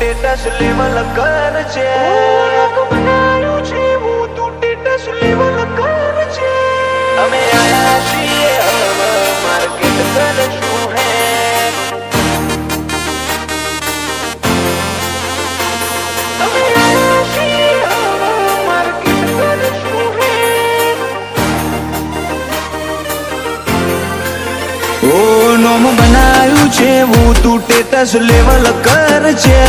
status level કર છે બનાયું છે હું તું સ્ટેટસ લેવલ કર છે અમે આયા છીએ હવે માર્કેટ કરશું હે અમે આયા છીએ હવે માર્કેટ કરશું હે ઓ નોમ બનાયું છે હું તું સ્ટેટસ લેવલ કર છે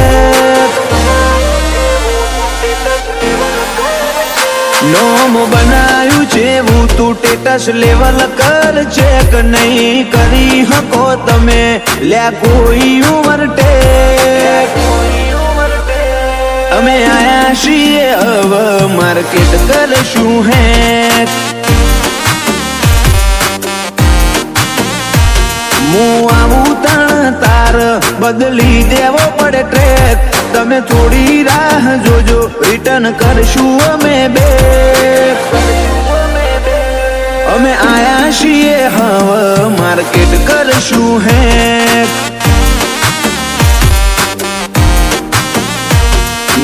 નોમ બનાયું છે હું તું સ્ટેટસ લેવલ કર છે કે નહીં કરી હકો તમે લ્યા કોઈ ઓવરટેક અમે આયા છીએ હવે માર્કેટ કરશું હે હું આવું તાર બદલી દેવો પડે ટ્રેક તમે થોડી રાહ જોજો રિટર્ન કરશું અમે બે અમે આયા છીએ હવે માર્કેટ કરશું હે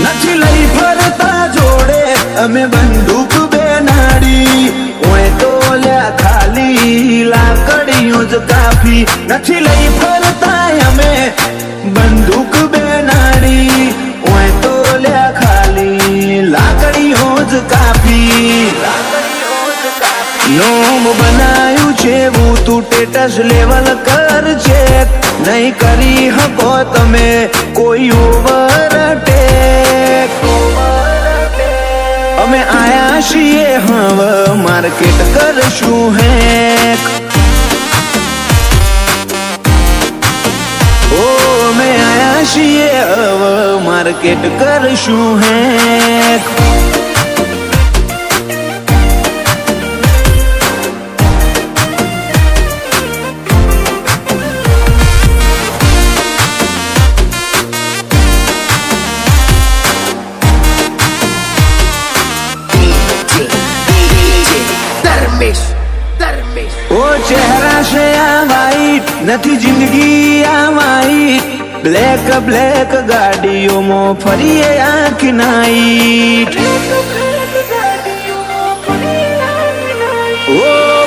નથી લઈ ફરતા જોડે અમે બંદૂક બે નાડી ઓય તો લ્યા ખાલી લાકડીઓ જ કાફી નથી લઈ ફરતા અમે બંદૂક બે નાડી ઓય તો લ્યા ખાલી લાકડીઓ જ કાફી નોમ બનાયું છે હું તું સ્ટેટસ લેવલ કર છે નહીં કરી હકો તમે કોઈ ઓવરટેક અમે આયા છીએ હવે માર્કેટ કરશું હે ઓ અમે આયા છીએ હવે માર્કેટ કરશું હે ઓ ચહેરા છે આ વાઈટ નથી જિંદગી આ વાઈટ બ્લેક બ્લેક ગાડીઓમાં ફરીએ આખી નાઈટ ઓ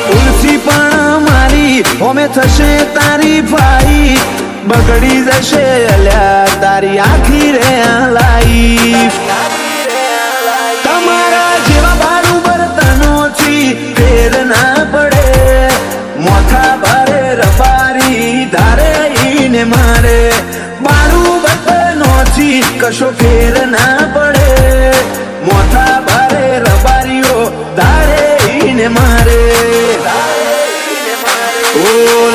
ભૂલથી પણ મારી હોમે થશે તારી ફાઈટ બગડી જશે અલ્યા તારી આખી રે આ લાઈફ તમારા જેવા બારું બર્તનોથી ફેર ના પડે મોથા ભારે રબારી ધારે ઈને મારે બારું બર્તનોથી કશો ફેર ના પડે મોથા ભારે રબારીઓ ધારે ઈને મારે ઓ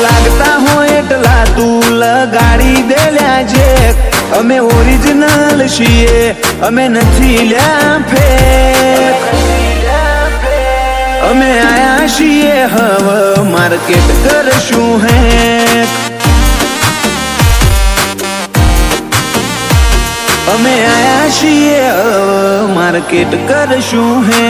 લાગતા હોય એટલા તું લગાડી દે લ્યા જે અમે ઓરિજિનલ છીએ અમે નથી લ્યા ફેક અમે આયા છીએ હવે માર્કેટ કરશું હે અમે આયા છીએ હવે માર્કેટ કરશું હે